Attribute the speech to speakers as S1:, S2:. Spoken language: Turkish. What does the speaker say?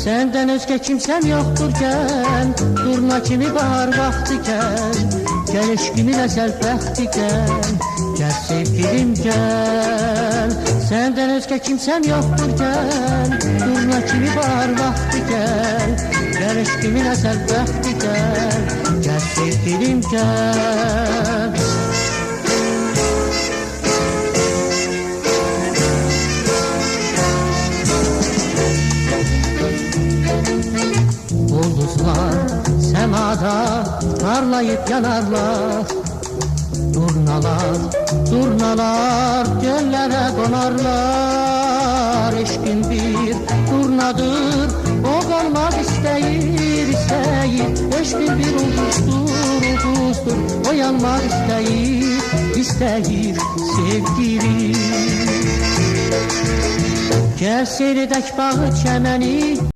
S1: Senden özge kimsem yokturken, durna kimi bahar vaktiken, gel eşkimin ezel bəxtiken, gel sevgilim gel. Senden özge kimsem yokturken, durna kimi bahar vaktiken, gel eşkimin ezel bəxtiken, gel sevgilim gel. Ulduzlar semada parlayıp yanarlar, durnalar göllere konarlar. Eşkin bir durnadır, o kalmak isteyir. Eşkin bir ulduzdur, o yanmak isteyir sevgili. Gel seyredək bağı çəməni,